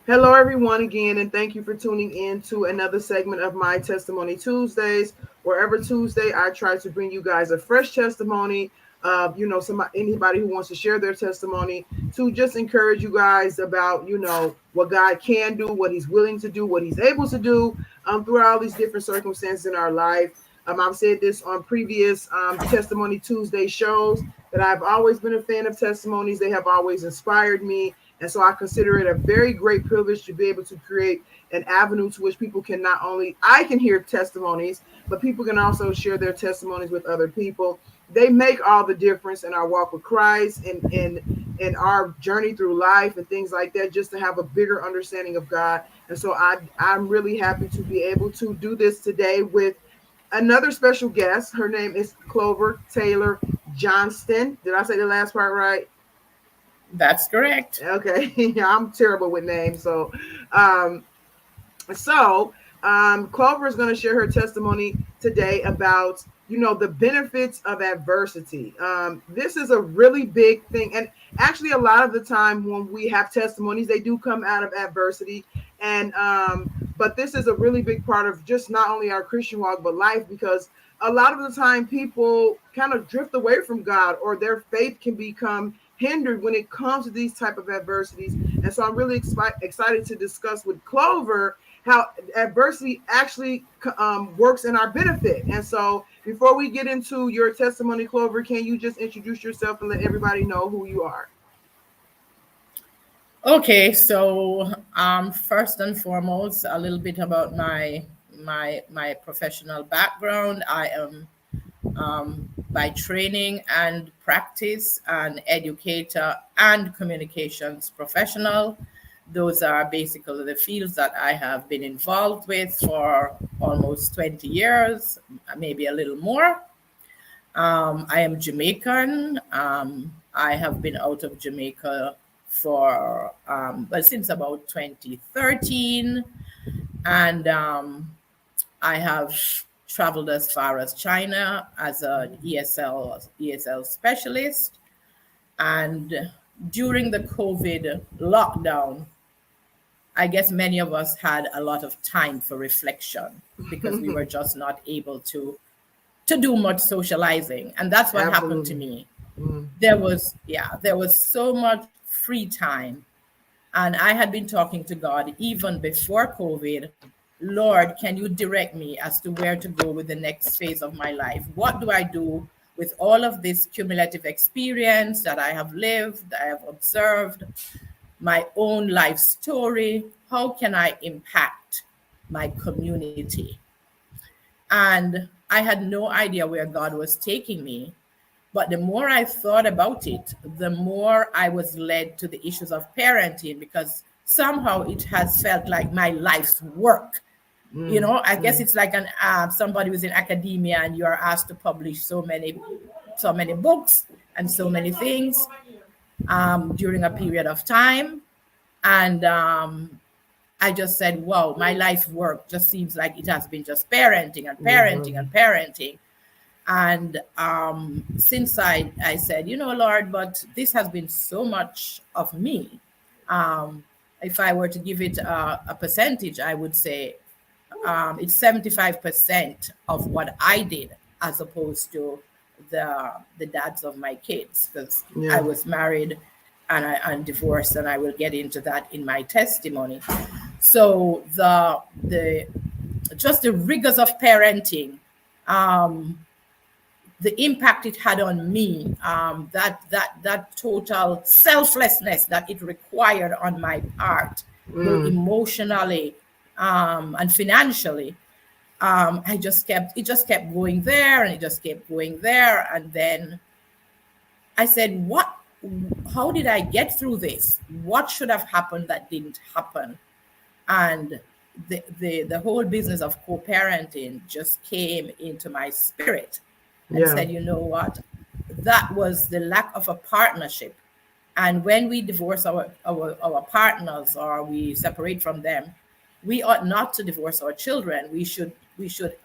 Hello, everyone, again, and thank you for tuning in to another segment of My Testimony Tuesdays. Wherever Tuesday, I try to bring you guys a fresh testimony of, anybody who wants to share their testimony to just encourage you guys about, what God can do, what He's willing to do, what He's able to do throughout all these different circumstances in our life. I've said this on previous Testimony Tuesday shows that I've always been a fan of testimonies. They have always inspired me, and so I consider it a very great privilege to be able to create an avenue to which people can not only I can hear testimonies, but people can also share their testimonies with other people. They make all the difference in our walk with Christ and in our journey through life and things like that, just to have a bigger understanding of God. And so I'm really happy to be able to do this today with another special guest. Her name is Clover Taylor-Johnston. Did I say the last part right? That's correct. Okay. I'm terrible with names. Um, so Clover is going to share her testimony today about, the benefits of adversity. This is a really big thing. And actually, a lot of the time when we have testimonies, they do come out of adversity. And, but this is a really big part of just not only our Christian walk, but life, because a lot of the time people kind of drift away from God, or their faith can become hindered when it comes to these type of adversities. And so I'm really excited to discuss with Clover how adversity actually works in our benefit. And so before we get into your testimony, Clover, can you just introduce yourself and let everybody know who you are? Okay, so first and foremost, a little bit about my professional background. I am by training and practice an educator and communications professional. Those are basically the fields that I have been involved with for almost 20 years, maybe a little more. I am Jamaican. I have been out of Jamaica for since about 2013, and I have traveled as far as China as an ESL specialist. And during the COVID lockdown, I guess many of us had a lot of time for reflection because we were just not able to do much socializing. And that's what happened to me. There was so much free time. And I had been talking to God even before COVID. Lord, can you direct me as to where to go with the next phase of my life? What do I do with all of this cumulative experience that I have lived, I have observed, my own life story? How can I impact my community? And I had no idea where God was taking me. But the more I thought about it, the more I was led to the issues of parenting, because somehow it has felt like my life's work. I guess it's like somebody who's in academia and you are asked to publish so many books and so many things during a period of time. And I just said, wow, my life work just seems like it has been just parenting and parenting and parenting. And since I said, Lord, but this has been so much of me. If I were to give it a percentage, I would say it's 75% of what I did, as opposed to the dads of my kids, because I was married and I'm divorced, and I will get into that in my testimony. So the just the rigors of parenting, the impact it had on me, that total selflessness that it required on my part, both emotionally and financially. It just kept going there, and it just kept going there. And then I said, how did I get through this? What should have happened that didn't happen? And the whole business of co-parenting just came into my spirit and said, you know what? That was the lack of a partnership. And when we divorce our partners, or we separate from them, we ought not to divorce our children. We should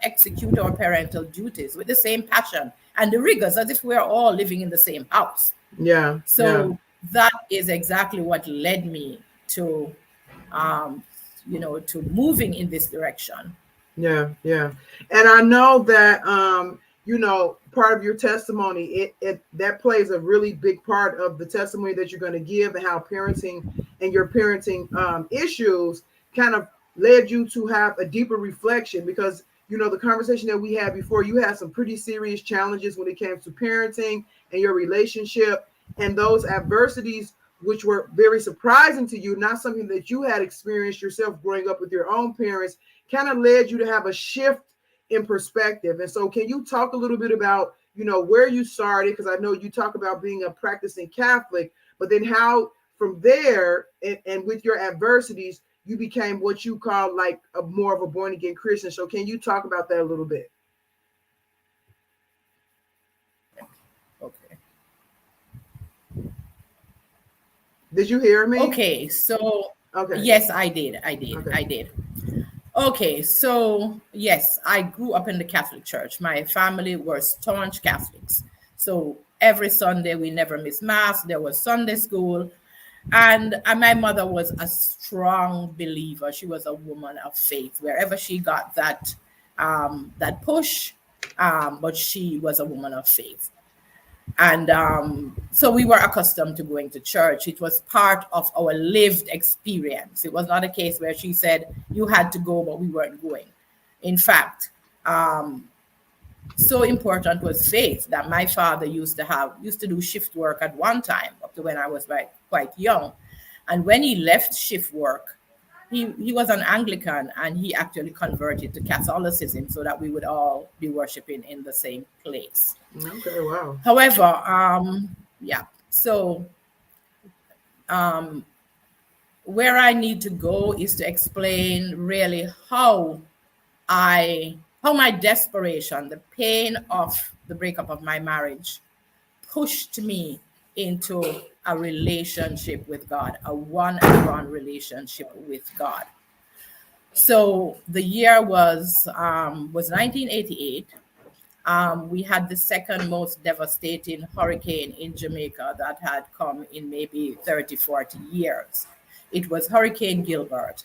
execute our parental duties with the same passion and the rigors as if we're all living in the same house. So that is exactly what led me to um, to moving in this direction. Yeah, yeah. And I know that part of your testimony, it that plays a really big part of the testimony that you're going to give, and how parenting and your parenting issues kind of led you to have a deeper reflection, because the conversation that we had before, you had some pretty serious challenges when it came to parenting and your relationship, and those adversities which were very surprising to you, not something that you had experienced yourself growing up with your own parents, kind of led you to have a shift in perspective. And so can you talk a little bit about, where you started? Because I know you talk about being a practicing Catholic, but then how from there and with your adversities, you became what you call like a more of a born again Christian. So can you talk about that a little bit? Okay. Did you hear me? Okay. So, Okay. yes, I did. Okay. I did. Okay, so yes, I grew up in the Catholic Church. My family were staunch Catholics. So every Sunday we never missed Mass. There was Sunday school. And my mother was a strong believer. She was a woman of faith. Wherever she got that push, but she was a woman of faith. And so we were accustomed to going to church. It was part of our lived experience. It was not a case where she said you had to go, but we weren't going. In fact, so important was faith that my father used to do shift work at one time, up to when I was quite young. And when he left shift work, he was an Anglican, and he actually converted to Catholicism so that we would all be worshiping in the same place. Okay, wow. However, so where I need to go is to explain really how my desperation, the pain of the breakup of my marriage, pushed me into a relationship with God, a one-on-one relationship with God. So the year was 1988. We had the second most devastating hurricane in Jamaica that had come in maybe 30, 40 years. It was Hurricane Gilbert.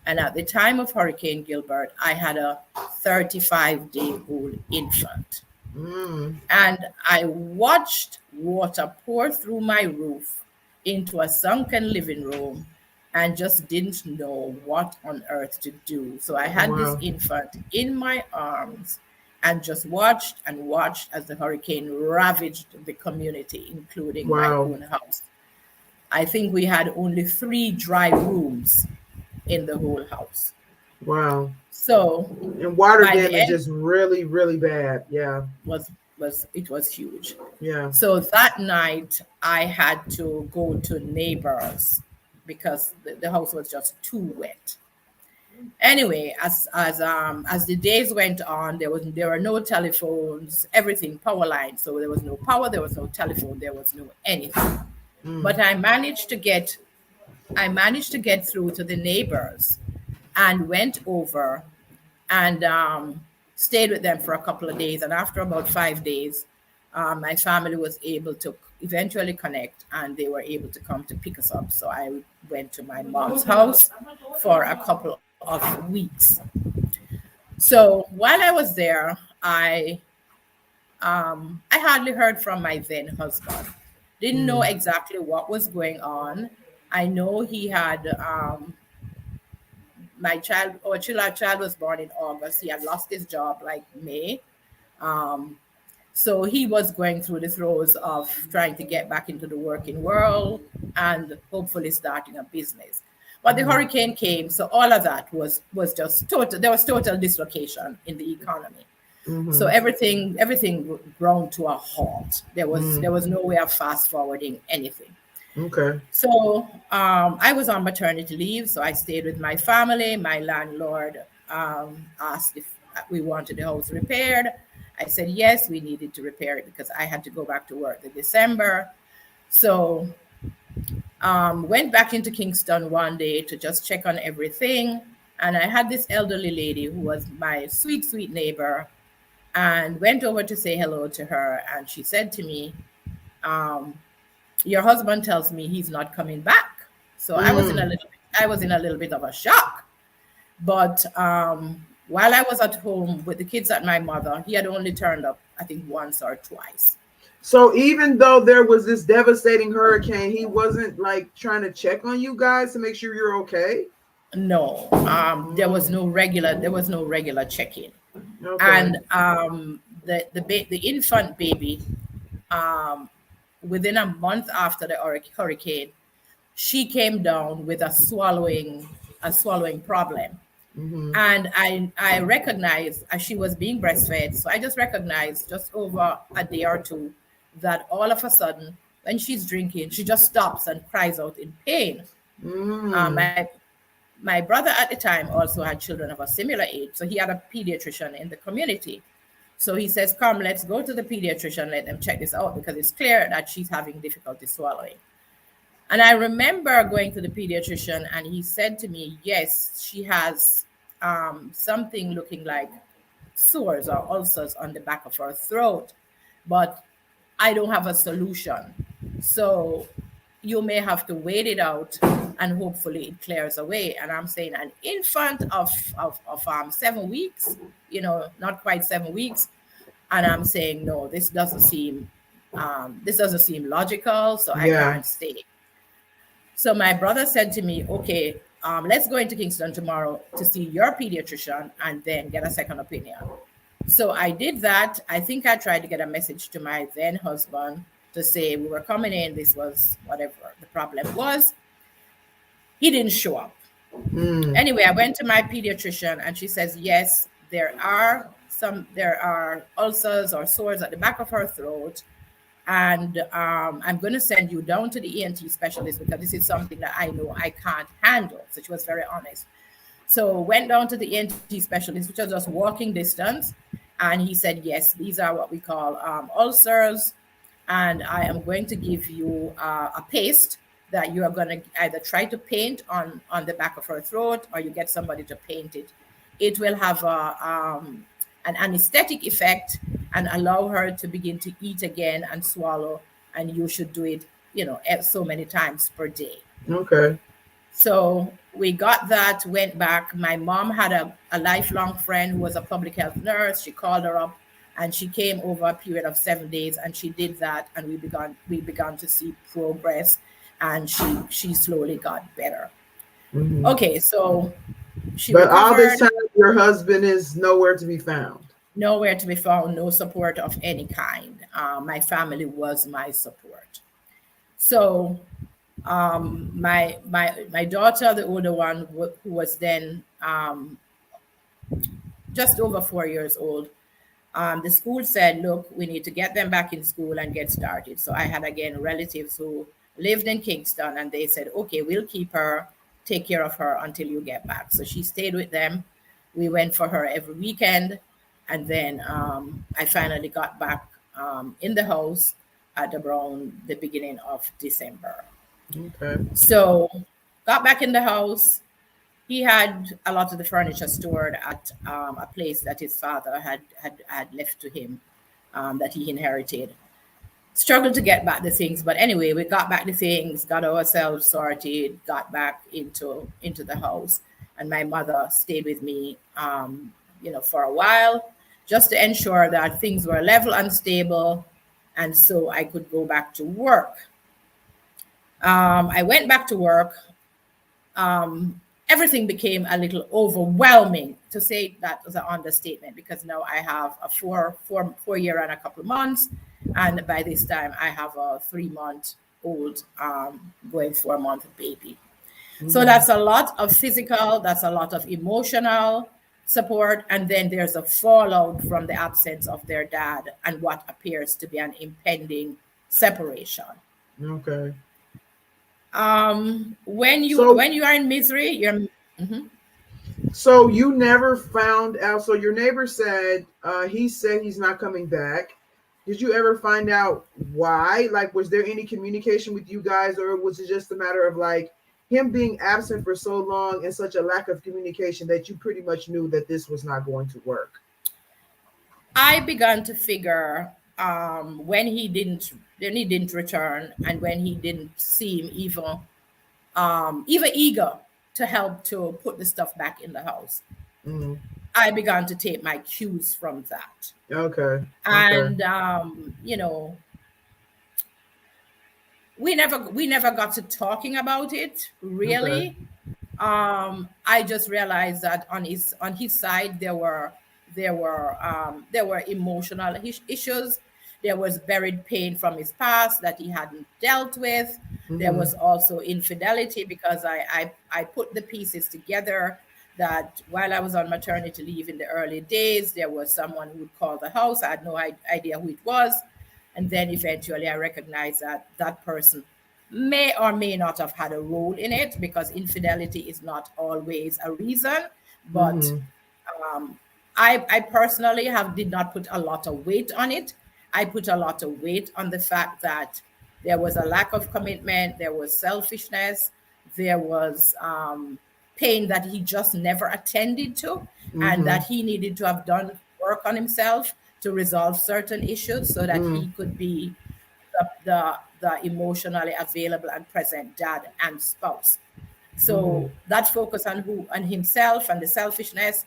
And at the time of Hurricane Gilbert, I had a 35-day-old infant. And I watched water pour through my roof into a sunken living room and just didn't know what on earth to do. So I had this infant in my arms and just watched and watched as the hurricane ravaged the community, including my own house. I think we had only 3 dry rooms in the whole house. Wow. So and water damage is really, really bad. Yeah. It was huge. Yeah. So that night I had to go to neighbors because the house was just too wet. Anyway, as the days went on, there were no telephones, everything power lines. So there was no power, there was no telephone, there was no anything. But I managed to get through to the neighbors and went over and stayed with them for a couple of days. And after about 5 days, my family was able to eventually connect, and they were able to come to pick us up. So I went to my mom's house for a couple of weeks. So while I was there, I hardly heard from my then husband. Didn't know exactly what was going on. I know he had our child was born in August. He had lost his job like May. So he was going through the throes of trying to get back into the working world and hopefully starting a business. But the hurricane came, so all of that was just total. There was total dislocation in the economy. So everything ground to a halt. There was no way of fast forwarding anything. Okay. So I was on maternity leave, so I stayed with my family. My landlord asked if we wanted the house repaired. I said yes, we needed to repair it because I had to go back to work in December. So went back into Kingston one day to just check on everything. And I had this elderly lady who was my sweet, sweet neighbor, and went over to say hello to her. And she said to me, your husband tells me he's not coming back. So I was in a little bit I was in a little bit of a shock. But while I was at home with the kids at my mother, he had only turned up, I think, once or twice. So even though there was this devastating hurricane, he wasn't like trying to check on you guys to make sure you're okay. No, there was no regular check-in. Okay. And the infant baby, um, within a month after the hurricane, she came down with a swallowing problem. Mm-hmm. And I recognized as she was being breastfed, so I just recognized just over a day or two that all of a sudden, when she's drinking, she just stops and cries out in pain. Mm. My brother at the time also had children of a similar age, so he had a pediatrician in the community. So he says, "Come, let's go to the pediatrician, let them check this out because it's clear that she's having difficulty swallowing." And I remember going to the pediatrician, and he said to me, "Yes, she has something looking like sores or ulcers on the back of her throat, but I don't have a solution. So you may have to wait it out and hopefully it clears away." And I'm saying an infant of 7 weeks, not quite 7 weeks. And I'm saying, no, this doesn't seem logical, so I Yeah. can't stay. So my brother said to me, "Okay, let's go into Kingston tomorrow to see your pediatrician and then get a second opinion." So I did that. I think I tried to get a message to my then husband to say we were coming in. This was whatever the problem was. He didn't show up. Mm. Anyway, I went to my pediatrician and she says, yes, there are ulcers or sores at the back of her throat. And I'm going to send you down to the ENT specialist because this is something that I know I can't handle. So she was very honest. So went down to the ENT specialist, which was just walking distance. And he said, yes, these are what we call ulcers. And I am going to give you a paste that you are going to either try to paint on the back of her throat or you get somebody to paint it. It will have an anesthetic effect and allow her to begin to eat again and swallow. And you should do it, so many times per day. Okay. So we got that, went back. My mom had a lifelong friend who was a public health nurse. She called her up and she came over a period of 7 days and she did that. And we began to see progress and she slowly got better. Mm-hmm. Okay, so she But all this recovered. time, your husband is nowhere to be found. Nowhere to be found, no support of any kind. My family was my support. So my daughter, the older one, who was then just over 4 years old, the school said, look, we need to get them back in school and get started. So I had, again, relatives who lived in Kingston, and they said, okay, we'll keep her, take care of her until you get back. So she stayed with them. We went for her every weekend. And then I finally got back in the house at around the beginning of December. Okay. So got back in the house. He had a lot of the furniture stored at a place that his father had left to him that he inherited. Struggled to get back the things, but anyway, we got back the things, got ourselves sorted, got back into the house, and my mother stayed with me, for a while, just to ensure that things were level and stable, and so I could go back to work. I went back to work. Everything became a little overwhelming. To say that was an understatement because now I have a four year and a couple of months, and by this time I have a 3-month-old going 4-month baby. Mm-hmm. So that's a lot of physical, that's a lot of emotional support, and then there's a fallout from the absence of their dad and what appears to be an impending separation. Okay. When you are in misery, you're. Mm-hmm. So you never found out. So your neighbor said he said he's not coming back. Did you ever find out why? Like, was there any communication with you guys, or was it just a matter of like him being absent for so long and such a lack of communication that you pretty much knew that this was not going to work? I began to figure when he didn't return and when he didn't seem even eager to help to put the stuff back in the house. Mm-hmm. I began to take my cues from that. Okay. Okay. And we never got to talking about it Okay. really. I just realized that on his side there were emotional issues. There was buried pain from his past that he hadn't dealt with. There Mm-hmm. was also infidelity because I put the pieces together that while I was on maternity leave in the early days, there was someone who would call the house. I had no idea who it was. And then eventually I recognized that that person may or may not have had a role in it, because infidelity is not always a reason. But Mm-hmm. um, I personally did not put a lot of weight on it. I put a lot of weight on the fact that there was a lack of commitment, there was selfishness, there was pain that he just never attended to, and Mm-hmm. that he needed to have done work on himself to resolve certain issues so that Mm-hmm. he could be the emotionally available and present dad and spouse. Mm-hmm. So that focus on himself and the selfishness,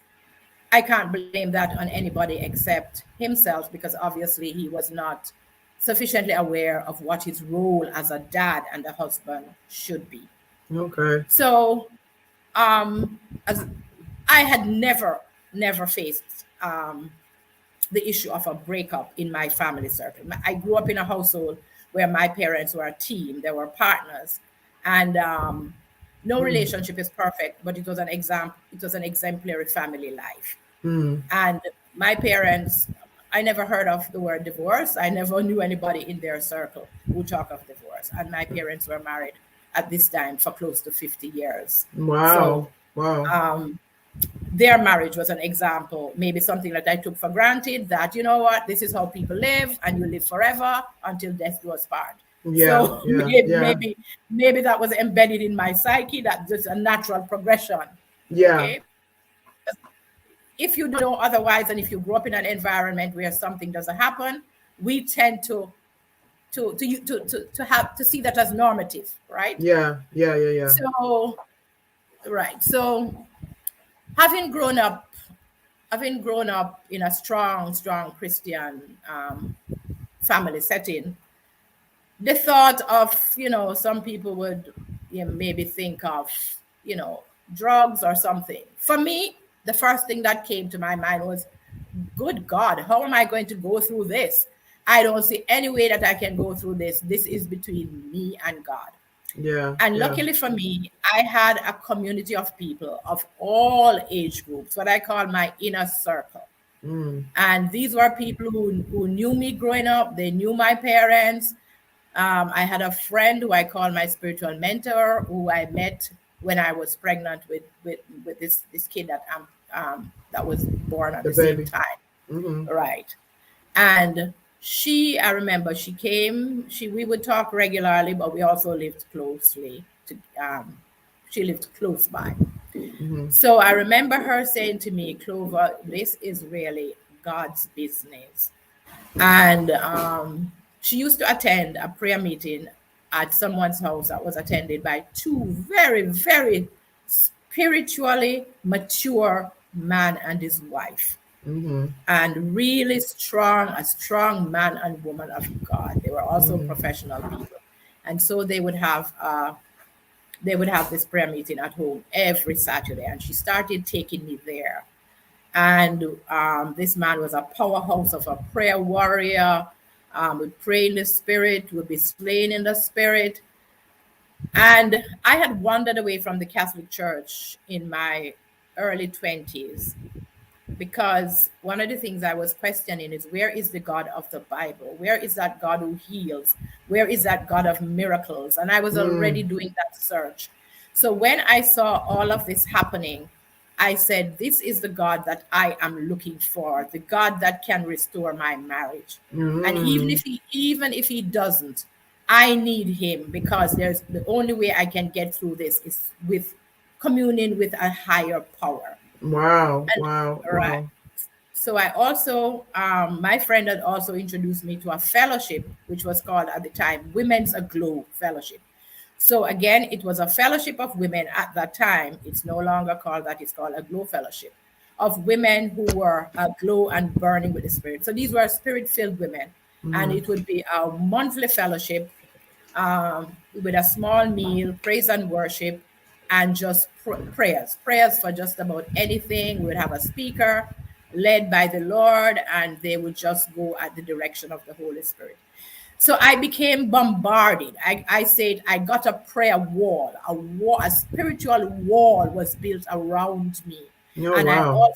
I can't blame that on anybody except himself, because obviously he was not sufficiently aware of what his role as a dad and a husband should be. Okay. So as I had never faced the issue of a breakup in my family circle. I grew up in a household where my parents were a team, they were partners, and no Mm-hmm. relationship is perfect, but it was an example. It was an exemplary family life. Mm-hmm. And my parents, I never heard of the word divorce. I never knew anybody in their circle who talk of divorce. And my parents were married at this time for close to 50 years. So Wow. Wow. their marriage was an example, maybe something that I took for granted, that, you know what, this is how people live and you live forever until death do us part. Yeah. So Yeah. maybe, Yeah. maybe, maybe that was embedded in my psyche, that just a natural progression. Yeah. Okay. If you don't know otherwise, and if you grow up in an environment where something doesn't happen, we tend to see that as normative, right? Yeah. Yeah. Yeah. Yeah. So right. So having grown up having grown up in a strong Christian family setting, the thought of, some people would, maybe think of, you know, drugs or something. For me, the first thing that came to my mind was, good God, how am I going to go through this? I don't see any way that I can go through this. This is between me and God. Yeah. And Yeah. luckily for me, I had a community of people of all age groups, what I call my inner circle. Mm. And these were people who knew me growing up. They knew my parents. I had a friend who I call my spiritual mentor, who I met when I was pregnant with this kid that was born at The the same baby. time. Mm-hmm. Right. And I remember she came, we would talk regularly, but we also lived she lived close by. Mm-hmm. So I remember her saying to me, Clover, this is really God's business. And she used to attend a prayer meeting at someone's house that was attended by two very, very spiritually mature man and his wife, Mm-hmm. and really a strong man and woman of God. They were also Mm-hmm. professional people. And so they would have this prayer meeting at home every Saturday. And she started taking me there. And this man was a powerhouse of a prayer warrior, would pray in the spirit, would be slain in the spirit. And I had wandered away from the Catholic Church in my early 20s, because one of the things I was questioning is, where is the God of the Bible? Where is that God who heals? Where is that God of miracles? And I was already Mm. doing that search. So when I saw all of this happening, I said, this is the God that I am looking for, the God that can restore my marriage. And Mm. even if he doesn't, I need him, because there's the only way I can get through this is with communing with a higher power. Wow. And Wow. right. Wow. So I also, my friend had also introduced me to a fellowship, which was called at the time Women's Aglow Fellowship. So again, it was a fellowship of women at that time. It's no longer called that, it's called a glow fellowship of women who were glow and burning with the Spirit. So these were spirit-filled women. And Mm. it would be a monthly fellowship with a small meal, praise and worship, and just prayers for just about anything. We would have a speaker led by the Lord, and they would just go at the direction of the Holy Spirit. So I became bombarded. I said I got a prayer wall, a spiritual wall was built around me. Oh, And wow.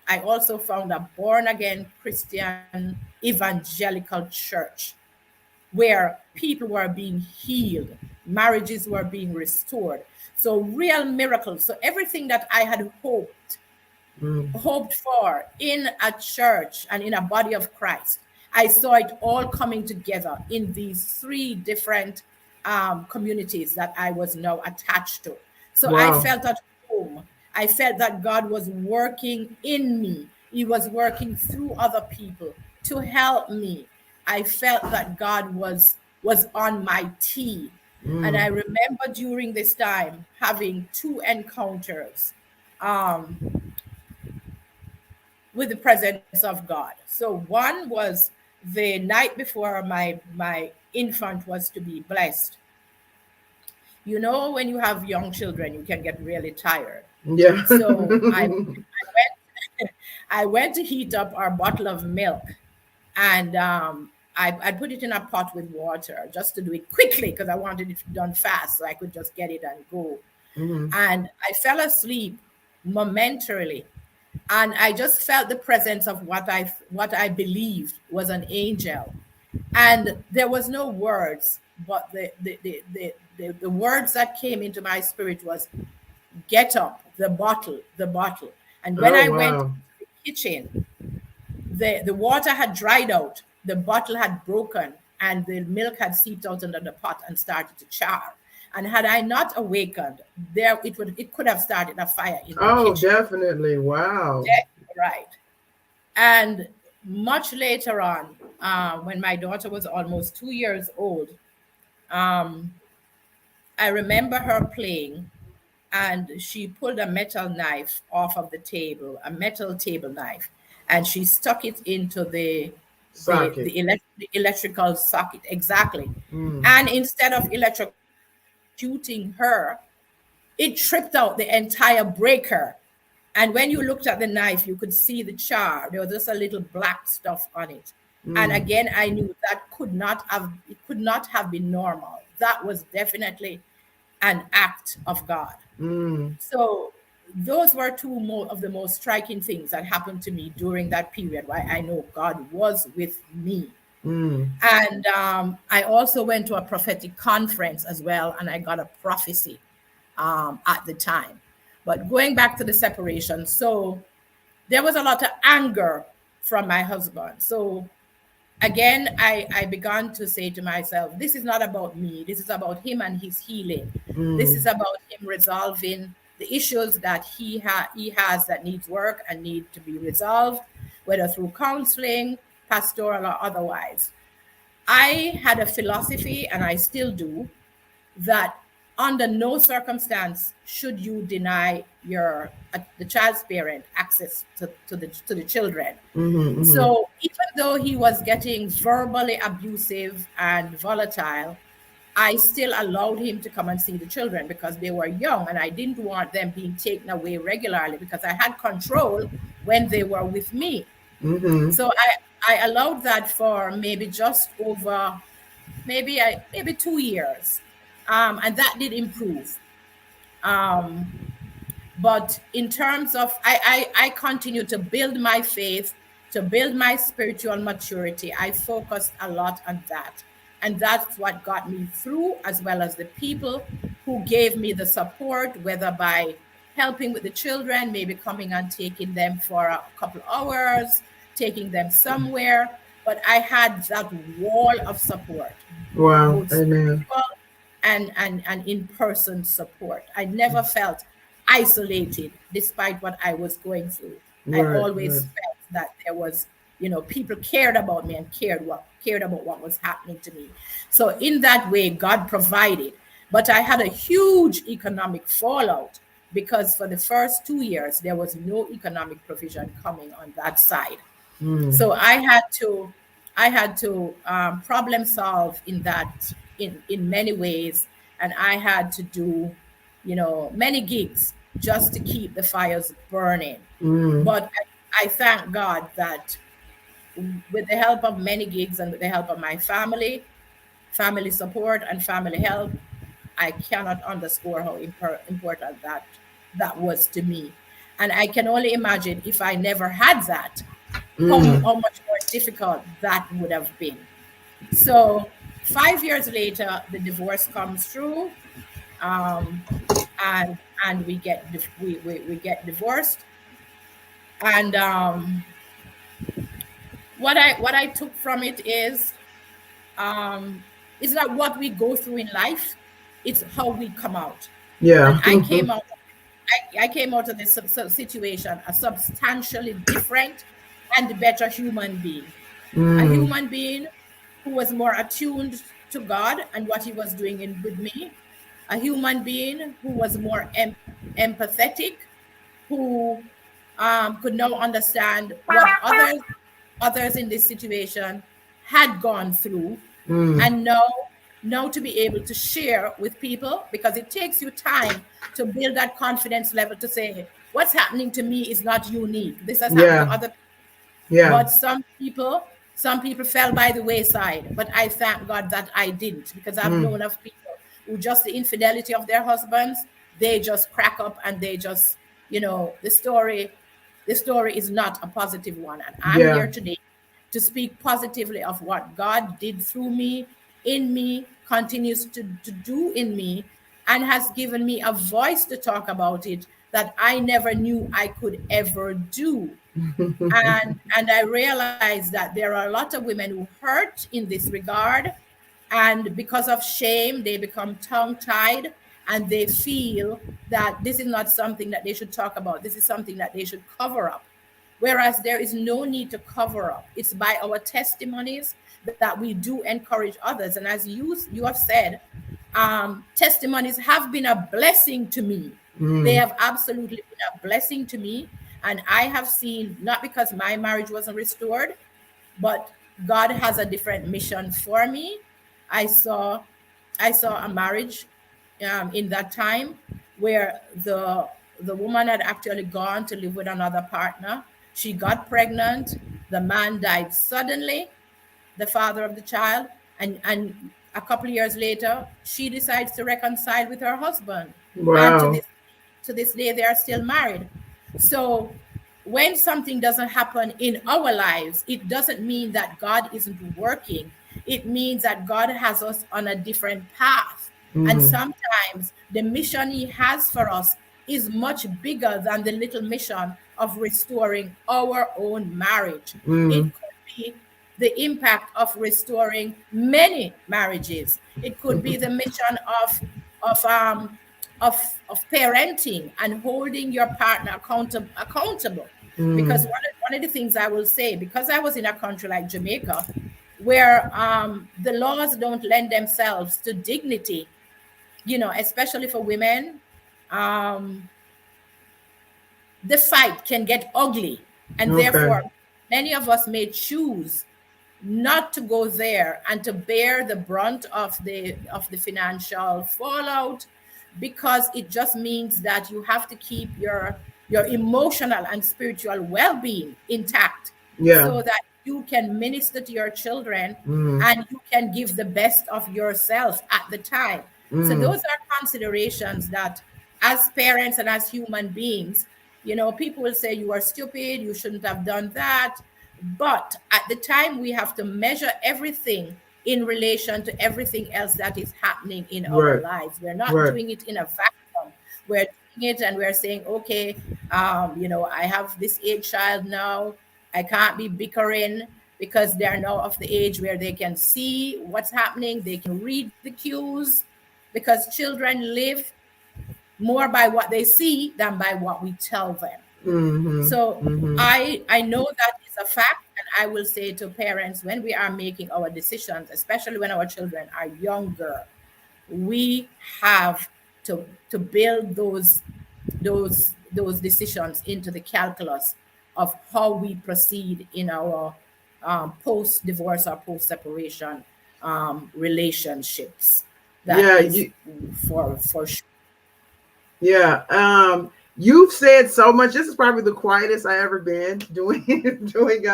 I also found a born again Christian evangelical church where people were being healed, marriages were being restored. So real miracles. So everything that I had Mm. hoped for in a church and in a body of Christ, I saw it all coming together in these three different communities that I was now attached to. So I Wow. felt at home. I felt that God was working in me. He was working through other people to help me. I felt that God was on my team. And I Mm. remember during this time having two encounters um, with the presence of God. So one was the night before my infant was to be blessed. You know, when you have young children, you can get really tired. Yeah. So I went I went to heat up our bottle of milk, and I put it in a pot with water just to do it quickly because I wanted it done fast so I could just get it and go. Mm. And I fell asleep momentarily, and I just felt the presence of what I believed was an angel, and there was no words, but the words that came into my spirit was, "Get up, the bottle." And when Oh, I went wow. into the kitchen, the water had dried out, the bottle had broken, and the milk had seeped out into the pot and started to char. And had I not awakened, it could have started a fire in the Oh, kitchen. definitely. Wow. Right. And much later on, when my daughter was almost 2 years old, um, I remember her playing, and she pulled a metal knife off of the table, a metal table knife, and she stuck it into Socket. the electrical socket. Exactly. Mm. And instead of electrocuting her, it tripped out the entire breaker. And when you looked at the knife, you could see the char. There was just a little black stuff on it. And Mm. again, I knew that could not have been normal. That was definitely an act of God. Mm. So those were two of the most striking things that happened to me during that period where I know God was with me. Mm. And I also went to a prophetic conference as well, and I got a prophecy at the time. But going back to the separation, so there was a lot of anger from my husband. So again, I began to say to myself, this is not about me. This is about him and his healing. This Mm. is about him resolving the issues that he has that needs work and need to be resolved, whether through counseling, pastoral, or otherwise. I had a philosophy, and I still do, that under no circumstance should you deny the child's parent access to the children. Mm-hmm, mm-hmm. So even though he was getting verbally abusive and volatile, I still allowed him to come and see the children because they were young, and I didn't want them being taken away regularly because I had control when they were with me. Mm-hmm. So I allowed that for maybe just over maybe 2 years, and that did improve. Um, but in terms of, I continue to build my faith, to build my spiritual maturity. I focused a lot on that. And that's what got me through, as well as the people who gave me the support, whether by helping with the children, maybe coming and taking them for a couple hours, taking them somewhere. But I had that wall of support, Wow. both Amen. spiritual and in-person support. I never felt isolated despite what I was going through. I Right. Right. always felt that there was, people cared about me and cared about what was happening to me. So in that way, God provided. But I had a huge economic fallout because for the first 2 years, there was no economic provision coming on that side. So I had to problem solve in that in many ways, and I had to do, many gigs just to keep the fires burning. But I thank God that with the help of many gigs and with the help of my family support and family help, I cannot underscore how important that was to me. And I can only imagine if I never had that, how much more difficult that would have been. So 5 years later, the divorce comes through, um, and we get divorced. And what I took from it is, it's not what we go through in life, it's how we come out. And Yeah. I came out of this situation a substantially different and better human being. A human being who was more attuned to God and what He was doing with me. A human being who was more empathetic, who could now understand what others in this situation had gone through, and now to be able to share with people, because it takes you time to build that confidence level to say what's happening to me is not unique. This has happened to Yeah. other people. Yeah. But some people fell by the wayside. But I thank God that I didn't, because I've known of people who just the infidelity of their husbands, they just crack up and they just, the story is not a positive one. And I'm Yeah. here today to speak positively of what God did through me, in me, continues to do in me, and has given me a voice to talk about it that I never knew I could ever do. And I realized that there are a lot of women who hurt in this regard, and because of shame they become tongue tied, and they feel that this is not something that they should talk about, this is something that they should cover up, whereas there is no need to cover up. It's by our testimonies that we do encourage others. And as you have said, testimonies have been a blessing to me. They have absolutely been a blessing to me. And I have seen, not because my marriage wasn't restored, but God has a different mission for me. I saw a marriage in that time where the woman had actually gone to live with another partner. She got pregnant. The man died suddenly, the father of the child, and a couple of years later, she decides to reconcile with her husband, and to Wow. this day they are still married. So when something doesn't happen in our lives, it doesn't mean that God isn't working. It means that God has us on a different path. And sometimes the mission He has for us is much bigger than the little mission of restoring our own marriage. It could be the impact of restoring many marriages. It could be the mission of um of parenting and holding your partner accountable. Because one of the things I will say, because I was in a country like Jamaica, where the laws don't lend themselves to dignity, especially for women, um, the fight can get ugly. And Okay. therefore, many of us may choose not to go there and to bear the brunt of the financial fallout, because it just means that you have to keep your emotional and spiritual well-being intact, Yeah. so that you can minister to your children and you can give the best of yourself at the time. So those are considerations that, as parents and as human beings, people will say you are stupid, you shouldn't have done that. But at the time, we have to measure everything in relation to everything else that is happening in our Right. lives. We're not Right. doing it in a vacuum. We're doing it and we're saying, okay, I have this age child now. I can't be bickering, because they're now of the age where they can see what's happening. They can read the cues, because children live more by what they see than by what we tell them. So I know that is a fact, and I will say to parents, when we are making our decisions, especially when our children are younger, we have to build those decisions into the calculus of how we proceed in our post divorce or post separation relationships. That Yeah, is you for sure. yeah. You've said so much. This is probably the quietest I ever been doing doing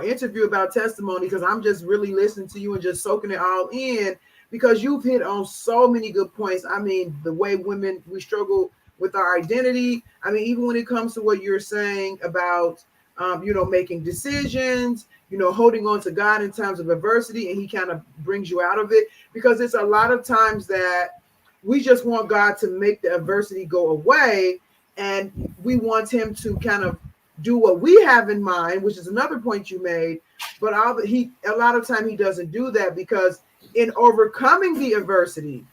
interview about testimony, because I'm just really listening to you and just soaking it all in, because you've hit on so many good points. I mean, the way women, we struggle with our identity. I mean, even when it comes to what you're saying about, making decisions, holding on to God in times of adversity, and he kind of brings you out of it, because it's a lot of times that we just want God to make the adversity go away, and we want him to kind of do what we have in mind, which is another point you made. But a lot of time he doesn't do that, because in overcoming the adversity,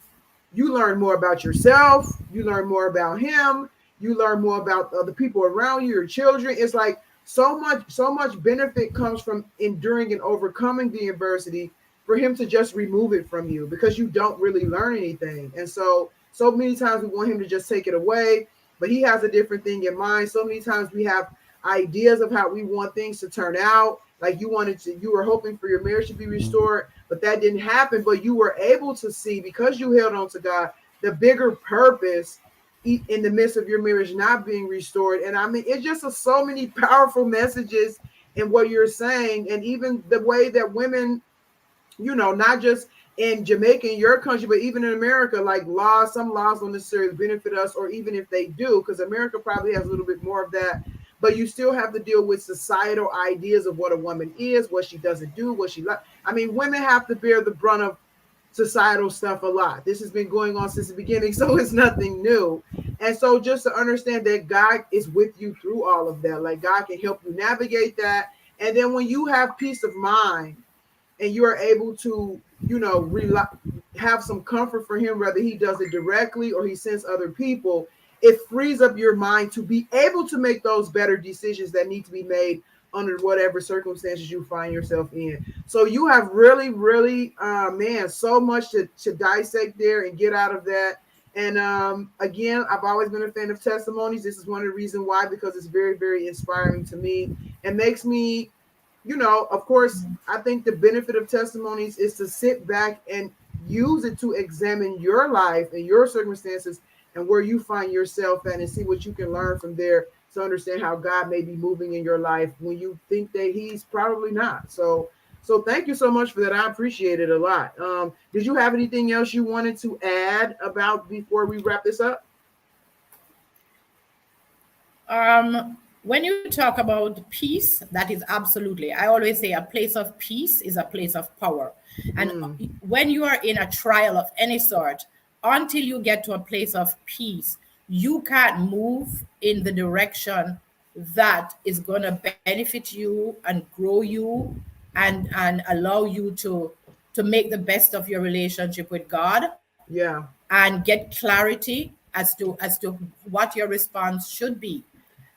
you learn more about yourself, you learn more about him, you learn more about the people around you, your children. It's like so much benefit comes from enduring and overcoming the adversity, for him to just remove it from you, because you don't really learn anything. And so many times we want him to just take it away, but he has a different thing in mind. So many times we have ideas of how we want things to turn out. Like you were hoping for your marriage to be restored, but that didn't happen. But you were able to see, because you held on to God, the bigger purpose in the midst of your marriage not being restored. And I mean, it's just so many powerful messages in what you're saying. And even the way that women, not just in Jamaica, in your country, but even in America, like some laws don't necessarily benefit us, or even if they do, because America probably has a little bit more of that. But you still have to deal with societal ideas of what a woman is, what she doesn't do, what she like. I mean, women have to bear the brunt of societal stuff a lot. This has been going on since the beginning, so it's nothing new. And so just to understand that God is with you through all of that, like God can help you navigate that. And then when you have peace of mind, and you are able to, have some comfort for him, whether he does it directly or he sends other people, it frees up your mind to be able to make those better decisions that need to be made under whatever circumstances you find yourself in. So you have really, really, man, so much to dissect there and get out of that. And again, I've always been a fan of testimonies. This is one of the reasons why, because it's very, very inspiring to me and makes me, of course, I think the benefit of testimonies is to sit back and use it to examine your life and your circumstances and where you find yourself at, and see what you can learn from there, to understand how God may be moving in your life when you think that he's probably not. So thank you so much for that. I appreciate it a lot. Did you have anything else you wanted to add about before we wrap this up? When you talk about peace, that is absolutely, I always say a place of peace is a place of power. And when you are in a trial of any sort, until you get to a place of peace, you can't move in the direction that is going to benefit you and grow you, and allow you to make the best of your relationship with God, Yeah. and get clarity as to what your response should be.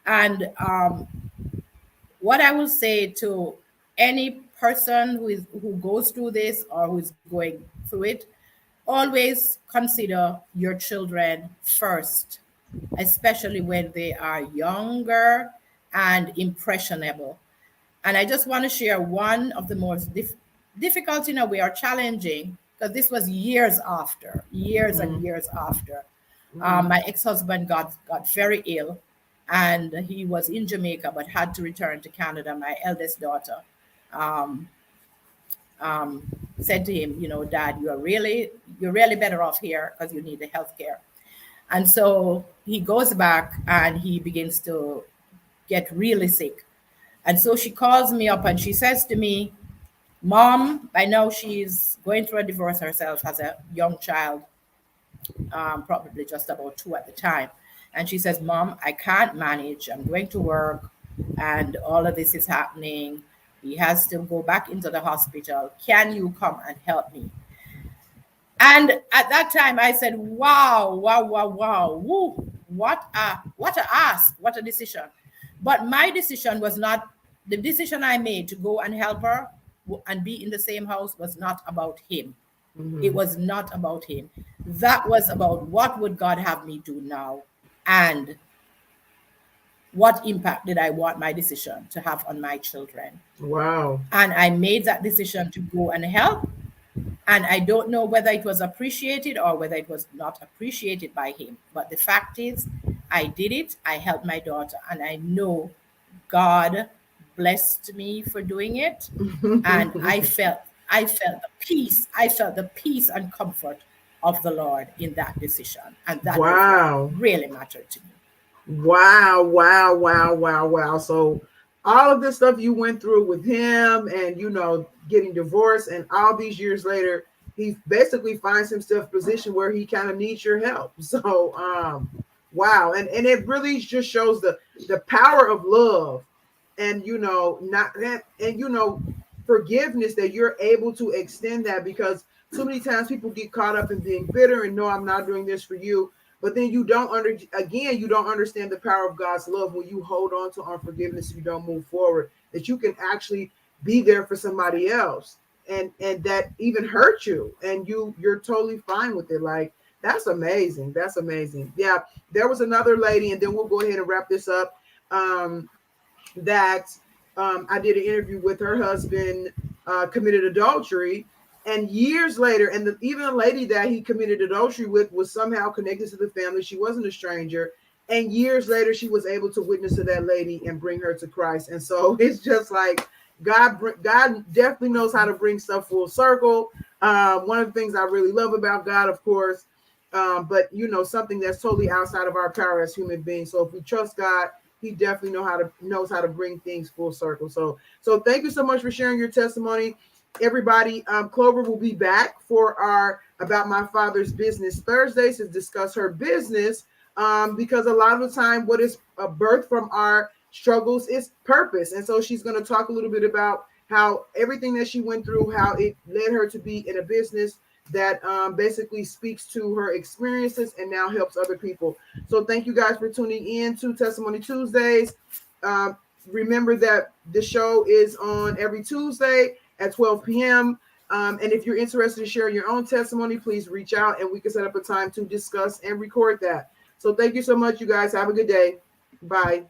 And what I will say to any person who goes through this or who's going through it, always consider your children first, especially when they are younger and impressionable. And I just want to share one of the most difficult in a way, or challenging, because this was years and years after. My ex-husband got very ill, and he was in Jamaica but had to return to Canada. My eldest daughter um, said to him, Dad, you're really better off here because you need the health care. And so he goes back and he begins to get really sick. And so she calls me up and she says to me, Mom, I know she's going through a divorce herself as a young child, probably just about 2 at the time. And she says, Mom, I can't manage. I'm going to work and all of this is happening. He has to go back into the hospital. Can you come and help me? And at that time I said, wow, wow, wow, wow. Woo, what a ask, what a decision. But my decision was not, the decision I made to go and help her and be in the same house was not about him. It was not about him. That was about what would God have me do now, and what impact did I want my decision to have on my children. Wow. And I made that decision to go and help. And I don't know whether it was appreciated or whether it was not appreciated by him. But the fact is, I did it. I helped my daughter, and I know God blessed me for doing it. And I felt the peace. I felt the peace and comfort of the Lord in that decision. And that was what Wow. really mattered to me. Wow, wow, wow, wow, wow. So all of this stuff you went through with him and getting divorced, and all these years later, he basically finds himself in a position where he kind of needs your help. So wow. And it really just shows the power of love, and not that, and forgiveness, that you're able to extend that, because too many times people get caught up in being bitter and no, I'm not doing this for you. But then you don't understand the power of God's love when you hold on to unforgiveness, you don't move forward, that you can actually be there for somebody else, and that even hurt you, and you're totally fine with it. Like, that's amazing. That's amazing. Yeah, there was another lady, and then we'll go ahead and wrap this up. That I did an interview with. Her husband committed adultery, and years later, and even the lady that he committed adultery with was somehow connected to the family. She wasn't a stranger. And years later, she was able to witness to that lady and bring her to Christ. And so it's just like God definitely knows how to bring stuff full circle. One of the things I really love about God, of course, but something that's totally outside of our power as human beings. So if we trust God, he definitely knows how to bring things full circle. So thank you so much for sharing your testimony, everybody. Clover will be back for our About My Father's Business Thursdays to discuss her business, because a lot of the time what is a birth from our struggles is purpose. And so she's going to talk a little bit about how everything that she went through, how it led her to be in a business that basically speaks to her experiences and now helps other people. So thank you guys for tuning in to Testimony Tuesdays. Remember that the show is on every Tuesday at 12 p.m. And if you're interested in sharing your own testimony, please reach out and we can set up a time to discuss and record that. So thank you so much, you guys. Have a good day. Bye.